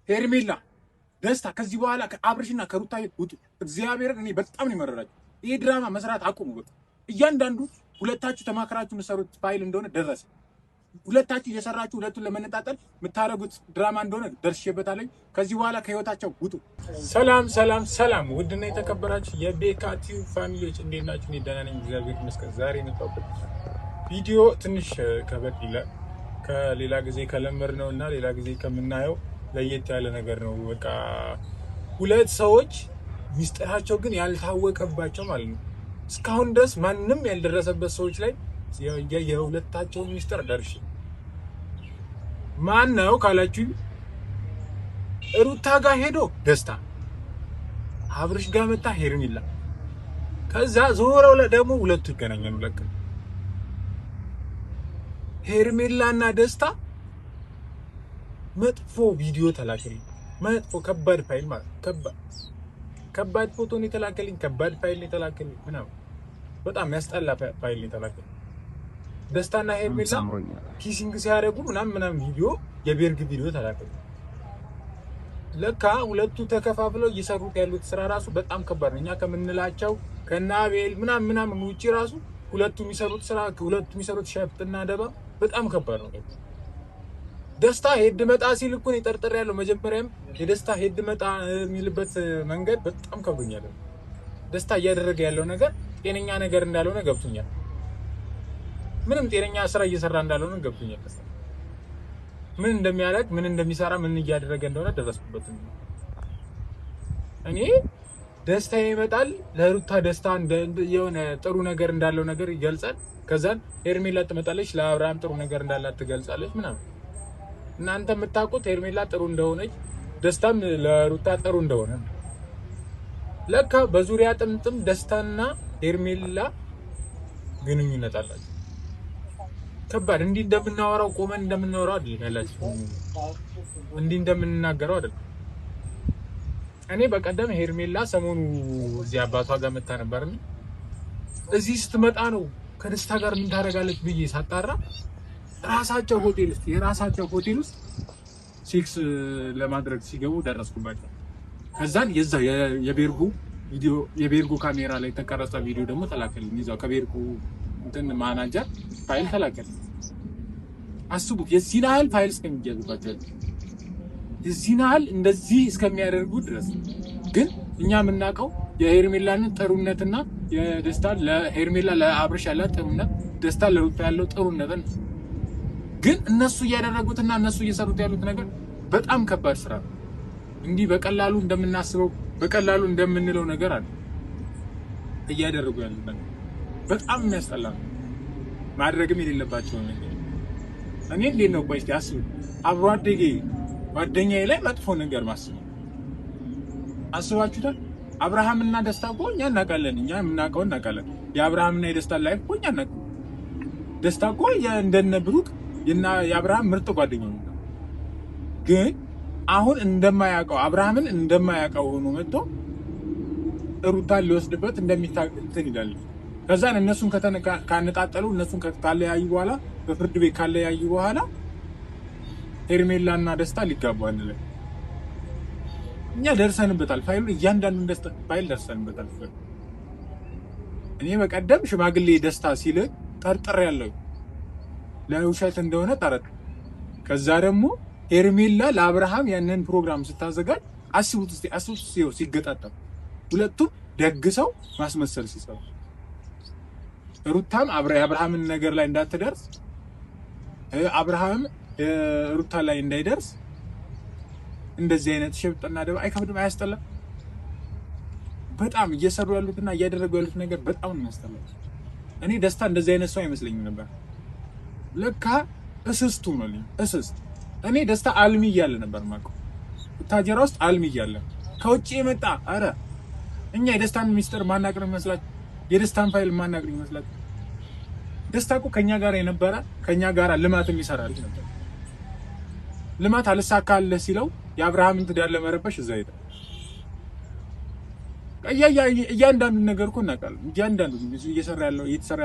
ሄርሜላ ደስታ ከዚህ በኋላ ከአብርሽና ከሩታ ውጡ። እግዚአብሔርን እኔ በጣም ነው የመረራችሁ። ይሄ ድራማ መስራት አቁሙ። በቃ እያንዳንዱ ሁለታችሁ ተማክራችሁ የምትሰሩት ፋይል እንደሆነ ደረሰ። ሁለታችሁ እየሰራችሁ ሁለቱን ለመነጣጠል የምታረጉት ድራማ እንደሆነ ደርሼበታለሁ። ከዚህ በኋላ ከህይወታቸው ውጡ። ሰላም ሰላም ሰላም! ውድና የተከበራችሁ የቤካ ቲዩብ ፋሚሊዎች እንዴት ናችሁ? እኔ ደህና ነኝ፣ እግዚአብሔር ይመስገን። ዛሬ የመጣሁበት ቪዲዮ ትንሽ ከበድ ይላል። ከሌላ ጊዜ ከለመድነው እና ሌላ ጊዜ ከምናየው ለየት ያለ ነገር ነው። በቃ ሁለት ሰዎች ሚስጥራቸው ግን ያልታወቀባቸው ማለት ነው። እስካሁን ድረስ ማንም ያልደረሰበት ሰዎች ላይ የሁለታቸውን ሚስጥር ደርሼ ማን ነው ካላችሁ ሩታ ጋር ሄዶ ደስታ፣ አብርሽ ጋር መጣ ሄርሜላ፣ ከዛ ዞረው ደግሞ ሁለቱ ይገናኛሉ። ለካ ሄርሜላና ደስታ መጥፎ ቪዲዮ ተላከልኝ። መጥፎ ከባድ ፋይል ማለት ከባድ ፎቶ ነው የተላከልኝ፣ ከባድ ፋይል ነው የተላከልኝ ምናምን በጣም ያስጠላ ፋይል ነው የተላከልኝ። ደስታና ሄርሜላ ኪሲንግ ሲያደርጉ ምናምን ቪዲዮ የቤርግ ቪዲዮ ተላከልኝ። ለካ ሁለቱ ተከፋፍለው እየሰሩት ያሉት ስራ ራሱ በጣም ከባድ ነው። እኛ ከምንላቸው ከናቤል ምናምን ውጪ ራሱ ሁለቱ የሚሰሩት ስራ ሁለቱ የሚሰሩት ሸፍጥና ደባ በጣም ከባድ ነው። ደስታ ሄድ መጣ ሲል እኮ ነው ጠርጥር ያለው። መጀመሪያም የደስታ ሄድ መጣ የሚልበት መንገድ በጣም ከብዶኛል። ደስታ እያደረገ ያለው ነገር ጤነኛ ነገር እንዳልሆነ ገብቶኛል። ምንም ጤነኛ ስራ እየሰራ እንዳልሆነ ገብቶኛል። ምን እንደሚያደርግ ምን እንደሚሰራ ምን እያደረገ እንደሆነ ደረስኩበት። እኔ ደስታ ይመጣል ለሩታ ደስታ የሆነ ጥሩ ነገር እንዳለው ነገር ይገልጻል። ከዛን ሄርሜላ ትመጣለች ለአብርሃም ጥሩ ነገር እንዳላት ትገልጻለች ምናምን። እናንተ የምታውቁት ሄርሜላ ጥሩ እንደሆነች ደስታም ለሩታ ጥሩ እንደሆነ። ለካ በዙሪያ ጥምጥም ደስታና ሄርሜላ ግንኙነት አላቸው። ከባድ እንዲህ እንደምናወራው ቆመን እንደምናወራው አይደለም ያላችሁ፣ እንዲህ እንደምንናገረው አይደለም። እኔ በቀደም ሄርሜላ ሰሞኑ እዚህ አባቷ ጋር መጣ ነበር። እዚህ ስትመጣ ነው ከደስታ ጋር ምን ታደርጋለች ብዬ ሳጣራ የራሳቸው ሆቴል ውስጥ ሴክስ ለማድረግ ሲገቡ ደረስኩባቸው። ከዛን የዛ የቤርጉ ካሜራ ላይ የተቀረጸ ቪዲዮ ደግሞ ተላከልኝ። እዛው ከቤርጉ እንትን ማናጀር ፋይል ተላከልኝ። አስቡት የዚህን ያህል ፋይል እስከሚያዝባቸው የዚህን ያህል እንደዚህ እስከሚያደርጉ ድረስ። ግን እኛ የምናውቀው የሄርሜላን ጥሩነትና የደስታ ለሄርሜላ ለአብርሽ ያላት ጥሩነት፣ ደስታ ለሩታ ያለው ጥሩነት ነው። ግን እነሱ እያደረጉትና እነሱ እየሰሩት ያሉት ነገር በጣም ከባድ ስራ ነው። እንዲህ በቀላሉ እንደምናስበው በቀላሉ እንደምንለው ነገር አለ እያደረጉ ያሉት ነገር በጣም የሚያስጠላ ነው። ማድረግም የሌለባቸው ነገር። እኔ እንዴት ነው ቆይ እስቲ አስቡ፣ አብሮ አደጌ ጓደኛዬ ላይ መጥፎ ነገር ማስብ አስባችሁታል? አብርሃምና ደስታ እኮ እኛ እናውቃለን፣ እኛ የምናውቀው እናውቃለን። የአብርሃምና የደስታ ላይ እኮ እኛ እናውቃለን። ደስታ እኮ እንደነ ብሩክ የአብርሃም ምርጥ ጓደኛው ነው። ግን አሁን እንደማያውቀው አብርሃምን እንደማያውቀው ሆኖ መጥቶ ሩታን ሊወስድበት እንደሚታገል ይላል። ከዛን እነሱን ካነጣጠሉ እነሱን ካለያዩ በኋላ በፍርድ ቤት ካለያዩ በኋላ ሄርሜላና ደስታ ሊጋቡ አንልም። እኛ ደርሰንበታል። ፋይሉ እያንዳንዱን ደስታ ፋይል ደርሰንበታል። እኔ በቀደም ሽማግሌ ደስታ ሲል ጠርጥር ያለው ለውሸት እንደሆነ ጠረጥ። ከዛ ደግሞ ሄርሜላ ለአብርሃም ያንን ፕሮግራም ስታዘጋጅ አስቡት ሲገጣጠም ሁለቱም ደግሰው ማስመሰል ሲሰሩ ሩታም የአብርሃምን ነገር ላይ እንዳትደርስ አብርሃም ሩታ ላይ እንዳይደርስ እንደዚህ አይነት ሸብጥና ደባ አይከብድም? አያስጠላም? በጣም እየሰሩ ያሉትና እያደረጉ ያሉት ነገር በጣም ነው የሚያስጠላው። እኔ ደስታ እንደዚህ አይነት ሰው አይመስለኝም ነበር። ለካ እስስቱ ነው እስስት። እኔ ደስታ አልሚ እያለ ነበር ማቀው ታጀራ ውስጥ አልሚ እያለ ከውጪ የመጣ አረ እኛ የደስታን ሚስጥር ማናቅር ይመስላል፣ የደስታን ፋይል ማናቅር ይመስላል። ደስታ እኮ ከኛ ጋር የነበረ ከኛ ጋር ልማት የሚሰራል ነበር። ልማት አልሳካልህ ሲለው የአብርሃምን ትዳር ለመረበሽ እዛ ሄደ። እያንዳንዱ ነገር እኮ እናውቃለን። እያንዳንዱ እየተሰራ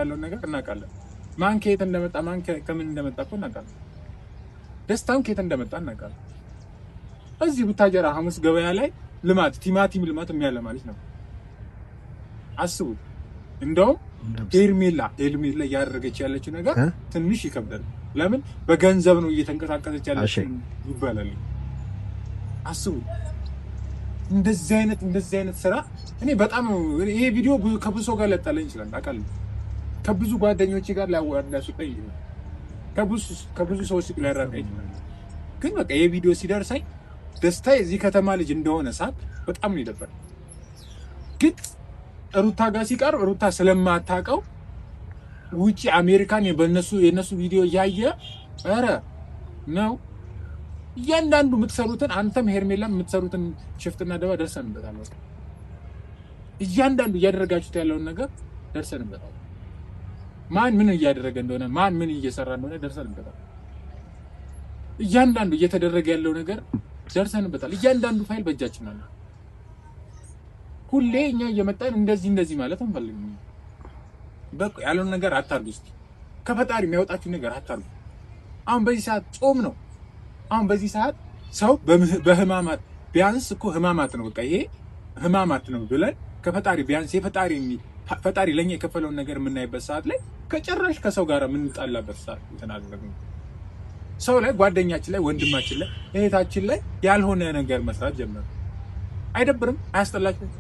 ያለው ነገር እናውቃለን። ማን ከየት እንደመጣ ማን ከምን እንደመጣ እኮ እናውቃለን። ደስታም ከየት እንደመጣ እናውቃለን። እዚህ ቡታጀራ ሐሙስ ገበያ ላይ ልማት ቲማቲም ልማት የሚያለማ ልጅ ነው። አስቡ። እንደውም ሄርሜላ እያደረገች ያለችው ነገር ትንሽ ይከብዳል። ለምን በገንዘብ ነው እየተንቀሳቀሰች ያለችው ይባላል። አስቡ። እንደዚህ አይነት ስራ እኔ በጣም ይሄ ቪዲዮ ከብዙ ሰው ጋር ሊያጣላኝ ይችላል አውቃለሁ። ከብዙ ጓደኞቼ ጋር ሊያስወጣኝ ይችላል። ከብዙ ሰዎች ጋር ሊያራራኝ ይችላል። ግን በቃ ይሄ ቪዲዮ ሲደርሰኝ ደስታ የዚህ ከተማ ልጅ እንደሆነ ሳቅ በጣም ነው የደበረኝ። ግን ሩታ ጋር ሲቀርብ ሩታ ስለማታውቀው ውጪ አሜሪካን የነሱ ቪዲዮ እያየ ኧረ ነው እያንዳንዱ የምትሰሩትን አንተም ሄርሜላም የምትሰሩትን ሽፍትና ደባ ደርሰንበታል። እያንዳንዱ እያደረጋችሁት ያለውን ነገር ደርሰንበታል። ማን ምን እያደረገ እንደሆነ ማን ምን እየሰራ እንደሆነ ደርሰንበታል። እያንዳንዱ እየተደረገ ያለው ነገር ደርሰንበታል። እያንዳንዱ ፋይል በእጃችን አለ። ሁሌ እኛ እየመጣን እንደዚህ ማለት አንፈልግም። በቃ ያለውን ነገር አታርጉ። እስኪ ከፈጣሪ የሚያወጣችሁ ነገር አታርጉ። አሁን በዚህ ሰዓት ጾም ነው። አሁን በዚህ ሰዓት ሰው በህማማት ቢያንስ እኮ ህማማት ነው፣ በቃ ይሄ ህማማት ነው ብለን ከፈጣሪ ቢያንስ ፈጣሪ ለኛ የከፈለውን ነገር የምናይበት ሰዓት ላይ ከጨራሽ ከሰው ጋር የምንጣላበት ሰዓት ተናገርን። ሰው ላይ ጓደኛችን ላይ ወንድማችን ላይ እህታችን ላይ ያልሆነ ነገር መስራት ጀመረ። አይደብርም? አያስጠላችሁም?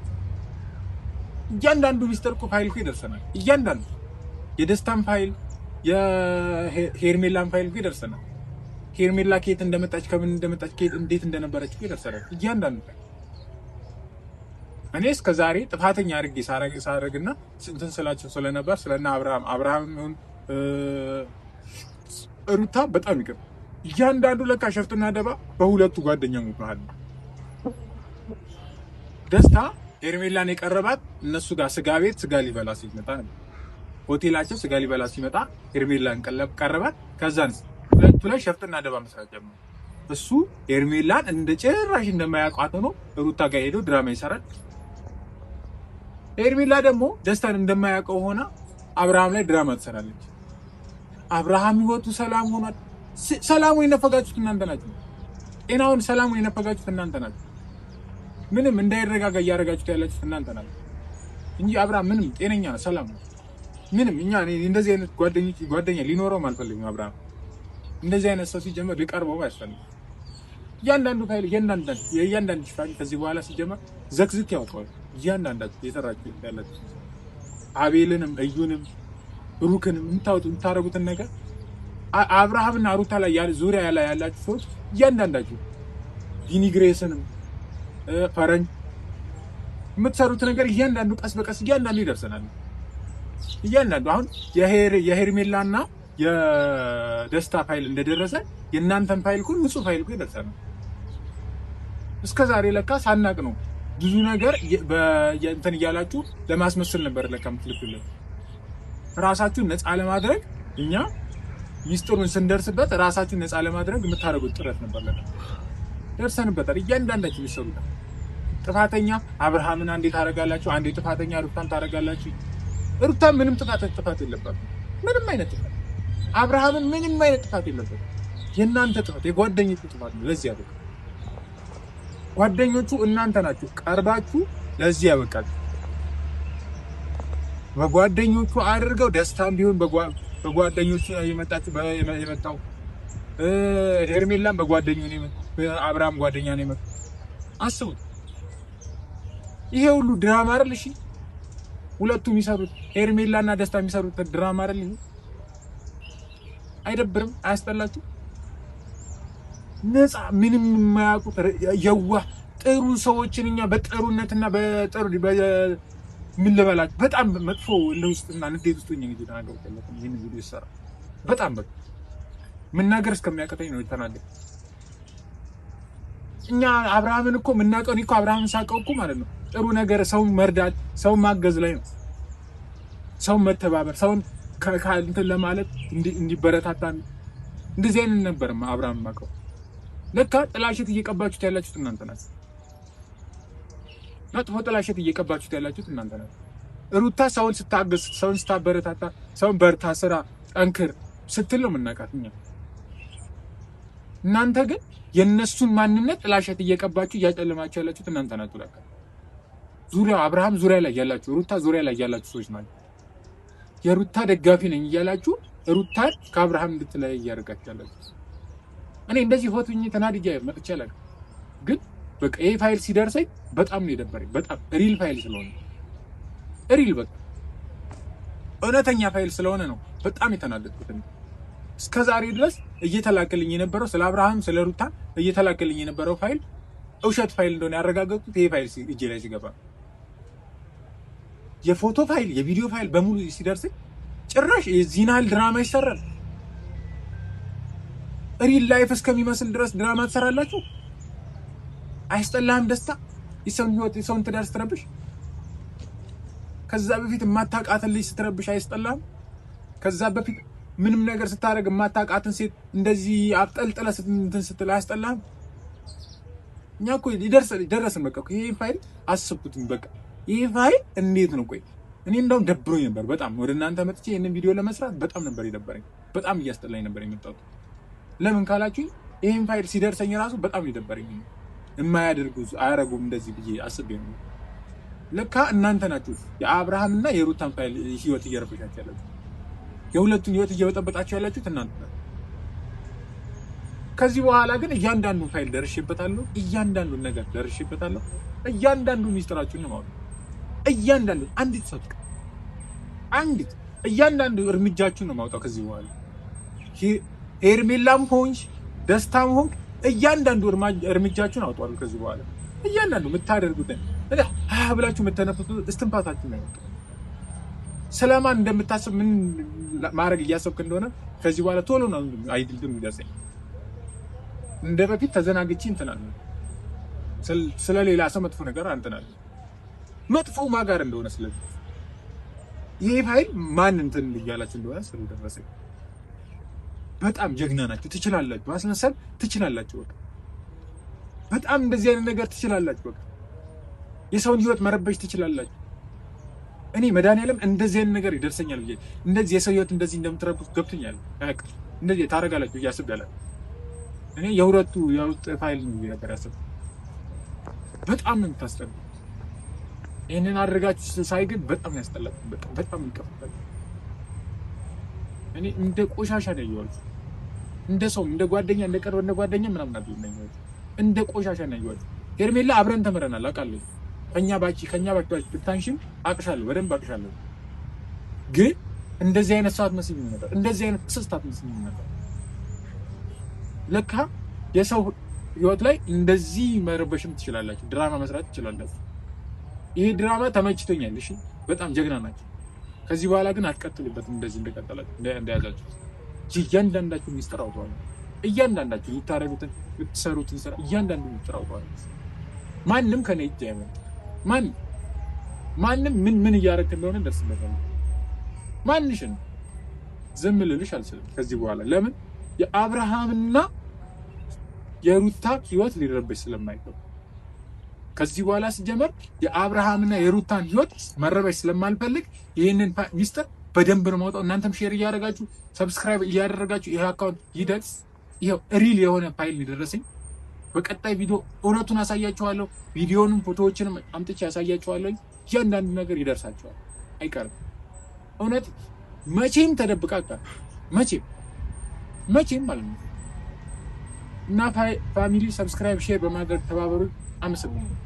እያንዳንዱ ሚስጥር እኮ ፋይል እኮ ይደርሰናል። እያንዳንዱ የደስታን ፋይል የሄርሜላን ፋይል እኮ ይደርሰናል። ሄርሜላ ከየት እንደመጣች ከምን እንደመጣች ከየት እንዴት እንደነበረች እኮ ይደርሰናል። እያንዳንዱ እኔ እስከ ዛሬ ጥፋተኛ አድርጌ ሳረግና እንትን ስላቸው ስለነበር ስለና አብርሃም ይሁን ሩታ በጣም ይቅር። እያንዳንዱ ለካ ሸፍትና ደባ በሁለቱ ጓደኛሞች መሀል ነው። ደስታ ሄርሜላን የቀረባት እነሱ ጋር ስጋ ሊበላ ሲመጣ ነው። ሆቴላቸው ስጋ ሊበላ ሲመጣ ሄርሜላን ቀረባት። ከዛን ሁለቱ ላይ ሸፍትና ደባ መስራት ጀመሩ። እሱ ሄርሜላን እንደ ጭራሽ እንደማያውቋት ሆኖ ሩታ ጋር ሄዶ ድራማ ይሰራል። ሄርሜላ ደግሞ ደስታን እንደማያውቀው ሆና አብርሃም ላይ ድራማ ትሰራለች። አብርሃም ህይወቱ ሰላም ሆኗል። ሰላሙን የነፈጋችሁት እናንተ ናችሁ። ጤናውን ሰላሙን የነፈጋችሁት እናንተ ናችሁ። ምንም እንዳይረጋጋ እያደረጋችሁት ያላችሁት እናንተ ናችሁ እንጂ አብርሃም ምንም ጤነኛ ነው፣ ሰላም ነው። ምንም እኛ እንደዚህ አይነት ጓደኛ ሊኖረውም አልፈልግም። አብርሃም እንደዚህ አይነት ሰው ሲጀመር ሊቀርበው አያስፈልግም። እያንዳንዱ ፋይል የእያንዳንዱ ፋይል ከዚህ በኋላ ሲጀመር ዘክዝክ ያወጣዋል። እያንዳንዳችሁ የሰራችሁ ያላችሁ አቤልንም እዩንም ብሩክንም የምታረጉትን ነገር አብርሃምና ሩታ ላይ ዙሪያ ላይ ያላችሁ ሰዎች እያንዳንዳችሁ ዲኒግሬስንም ፈረንጅ የምትሰሩት ነገር እያንዳንዱ ቀስ በቀስ እያንዳንዱ ይደርሰናል። እያንዳንዱ አሁን የሄርሜላና የደስታ ፋይል እንደደረሰ የእናንተን ፋይል ሁሉ ንጹህ ፋይል ሁሉ ይደርሰናል። እስከዛሬ ለካ ሳናቅ ነው ብዙ ነገር እንትን እያላችሁ ለማስመሰል ነበር ለካ የምትልኩልን። ራሳችሁን ነፃ ለማድረግ እኛ ሚስጥሩን ስንደርስበት ራሳችሁን ነፃ ለማድረግ የምታደርጉት ጥረት ነበር ለካ ደርሰንበታል። እያንዳንዳችሁ ይሰሩታል። ጥፋተኛ አብርሃምን አንዴ ታረጋላችሁ፣ አንዴ ጥፋተኛ ሩታን ታረጋላችሁ። ሩታ ምንም ጥፋት የለባትም። ምንም አይነት ጥፋት አብርሃምን ምንም አይነት ጥፋት የለበትም። የእናንተ ጥፋት የጓደኞቹ ጥፋት ነው። ለዚህ ያበቃ ጓደኞቹ እናንተ ናችሁ። ቀርባችሁ ለዚህ ያበቃችሁ በጓደኞቹ አድርገው ደስታም ቢሆን በጓደኞቹ የመጣው ሄርሜላም በጓደኞቹ ነው። አብርሃም ጓደኛ ነው የመጣው። አስቡት፣ ይሄ ሁሉ ድራማ አይደል? እሺ ሁለቱ የሚሰሩት ሄርሜላና ደስታ የሚሰሩት ድራማ አይደል? አይደብርም? አያስጠላችሁ? ነፃ ምንም የማያውቁት የዋህ ጥሩ ሰዎችን እኛ በጥሩነትና ምን ልበላችሁ በጣም መጥፎ ለውስጥና ንዴት ውስጥ ሆኜ እንግዲህ ተናገር ከለከ ይሄን ቪዲዮ ይሰራ በጣም መናገር እስከሚያቀተኝ ነው የተናገር። እኛ አብርሃምን እኮ የምናውቀው እኔ እኮ አብርሃምን ሳውቀው እኮ ማለት ነው ጥሩ ነገር ሰውን መርዳት ሰውን ማገዝ ላይ ነው። ሰውን መተባበር ሰውን እንትን ለማለት እንዲበረታታ እንደዚህ አይነት ነበር አብርሃም ማውቀው። ለካ ጥላሸት እየቀባችሁት ያላችሁት እናንተ ናችሁ። መጥፎ ጥላሸት እየቀባችሁት ያላችሁት እናንተ ናችሁ። ሩታ ሰውን ስታገዝ ሰውን ስታበረታታ ሰውን በርታ፣ ስራ፣ ጠንክር ስትል ነው የምናውቃት እኛ። እናንተ ግን የነሱን ማንነት ጥላሸት እየቀባችሁ እያጨለማችሁ ያላችሁት እናንተ ናችሁ። ለካ ዙሪያው አብርሃም ዙሪያ ላይ ያላችሁ ሩታ ዙሪያ ላይ ያላችሁ ሰዎች ናችሁ። የሩታ ደጋፊ ነኝ እያላችሁ ሩታን ከአብርሃም እንድትለይ እያደረጋችሁ ያላችሁ። እኔ እንደዚህ ሆትኝ ተናድጄ መጥቻለሁ። ግን በቃ ይሄ ፋይል ሲደርሰኝ በጣም ነው የደበረኝ። በጣም ሪል ፋይል ስለሆነ ሪል በቃ እውነተኛ ፋይል ስለሆነ ነው በጣም የተናደድኩት። እስከዛሬ ድረስ እየተላከልኝ የነበረው ስለ አብርሃም ስለ ሩታ እየተላከልኝ የነበረው ፋይል ውሸት ፋይል እንደሆነ ያረጋገጥኩት ይሄ ፋይል እጄ ላይ ሲገባ፣ የፎቶ ፋይል የቪዲዮ ፋይል በሙሉ ሲደርሰኝ ጭራሽ የዚህን ያህል ድራማ ይሰራል? ሪል ላይፍ እስከሚመስል ድረስ ድራማ ትሰራላችሁ? አይስጠላህም? ደስታ የሰውን ህይወት የሰውን ትዳር ስትረብሽ፣ ከዛ በፊት የማታውቃትን ልጅ ስትረብሽ አይስጠላህም? ከዛ በፊት ምንም ነገር ስታደርግ የማታውቃትን ሴት እንደዚህ አብጠልጥለህ እንትን ስትል አያስጠላህም? እኛ እኮ ደረስን። በቃ ይሄ ፋይል አስብኩትኝ። በቃ ይሄ ፋይል እንዴት ነው? ቆይ እኔ እንደውም ደብሮኝ ነበር በጣም ወደ እናንተ መጥቼ ይሄንን ቪዲዮ ለመስራት በጣም ነበር የደበረኝ። በጣም እያስጠላኝ ነበር የመጣሁት። ለምን ካላችሁኝ ይሄን ፋይል ሲደርሰኝ ራሱ በጣም የደበረኝ ነው። አያረጉም እንደዚህ ብዬ አስቤ ነው። ለካ እናንተ ናችሁ የአብርሃምና የሩታን ፋይል ህይወት እየረበሻችሁ ያላችሁ፣ የሁለቱን ህይወት እየበጠበጣችሁ ያላችሁት እናንተ ናችሁ። ከዚህ በኋላ ግን እያንዳንዱን ፋይል ደርሼበታለሁ፣ እያንዳንዱን ነገር ደርሼበታለሁ። እያንዳንዱን ሚስጥራችሁን ነው ማለት እያንዳንዱን አንዲት እያንዳንዱ እርምጃችሁን ነው ማውጣው ከዚህ በኋላ። ሄርሜላም ሆንሽ ደስታም ሆንክ እያንዳንዱ እርምጃችሁን አውጣሉ ከዚህ በኋላ። እያንዳንዱ የምታደርጉት ብላችሁ የምትነፍሱት እስትንፋሳችሁን ነው ያወጣው። ስለማን እንደምታስብ ምን ማድረግ እያሰብክ እንደሆነ ከዚህ በኋላ ቶሎ ነው አይድልም የሚደርሰኝ። እንደ በፊት ተዘናግቼ እንትናል ስለሌላ ሰው መጥፎ ነገር አንተናል መጥፎ ማጋር እንደሆነ ስለዚህ ይሄ ፋይል ማን እንትን እያላችሁ እንደሆነ ስለደረሰኝ በጣም ጀግና ናችሁ። ትችላላችሁ፣ ማስመሰል ትችላላችሁ። በቃ በጣም እንደዚህ አይነት ነገር ትችላላችሁ። በቃ የሰውን ህይወት መረበሽ ትችላላችሁ። እኔ መድኃኒዓለም እንደዚህ አይነት ነገር ይደርሰኛል ብዬ እንደዚህ የሰው ህይወት እንደዚህ እንደምትረብሹ ገብቶኛል። እንደዚህ ታረጋላችሁ እያስባለሁ እኔ የሁለቱ የውስጥ ፋይል ነው ነገር ያሰብኩት። በጣም ነው የምታስጠላው። ይሄንን አድርጋችሁ ሳይ ግን በጣም ያስጠላል። በጣም ይከፋል። እኔ እንደ ቆሻሻ ነው ያየኋችሁ። እንደ ሰው እንደ ጓደኛ እንደ ቀርብ እንደ ጓደኛ ምናምን አይደለም ያየኋችሁ። እንደ ቆሻሻ ነው ያየኋችሁ። ሄርሜላ አብረን ተመረናል አውቃለሁ። ከኛ ባቺ ብታንሽም አቅሻለሁ፣ በደንብ አቅሻለሁ። ግን እንደዚህ አይነት ሰዓት መስሎኝ ነበር። እንደዚህ አይነት ስስታት መስሎኝ ነበር። ለካ የሰው ህይወት ላይ እንደዚህ መረበሽም ትችላላችሁ፣ ድራማ መስራት ትችላላችሁ። ይሄ ድራማ ተመችቶኛል። እሺ በጣም ጀግና ናችሁ። ከዚህ በኋላ ግን አትቀጥሉበትም። እንደዚህ እንደቀጠላችሁ እንደያዛችሁ እያንዳንዳችሁ ሚስጥር አውጣዋለሁ። እያንዳንዳችሁ የምታረጉትን የምትሰሩትን ስራ እያንዳንዱ ሚስጥር አውጣዋለሁ። ማንም ከኔ እጅ አይመጣም። ማንም ምን እያደረክ እንደሆነ እንደርስበታለሁ። ማንሽን ዝም ልልሽ አልችልም ከዚህ በኋላ። ለምን የአብርሃምና የሩታ ህይወት ሊረበሽ ስለማይገባ ከዚህ በኋላ ሲጀመር የአብርሃምና የሩታን ህይወት መረበሽ ስለማልፈልግ ይሄንን ሚስጥር በደንብ ነው ማውጣው። እናንተም ሼር እያደረጋችሁ ሰብስክራይብ እያደረጋችሁ ይሄ አካውንት ይደርስ። ይሄው ሪል የሆነ ፋይል ሊደረሰኝ በቀጣይ ቪዲዮ እውነቱን አሳያችኋለሁ። ቪዲዮንም ፎቶዎችንም አምጥቼ ያሳያችኋለሁ። እያንዳንዱ ነገር ይደርሳችኋል፣ አይቀርም። እውነት መቼም ተደብቃ መቼም ማለት ነው። እና ፋሚሊ ሰብስክራይብ ሼር በማድረግ ተባበሩ። አመሰግናለሁ።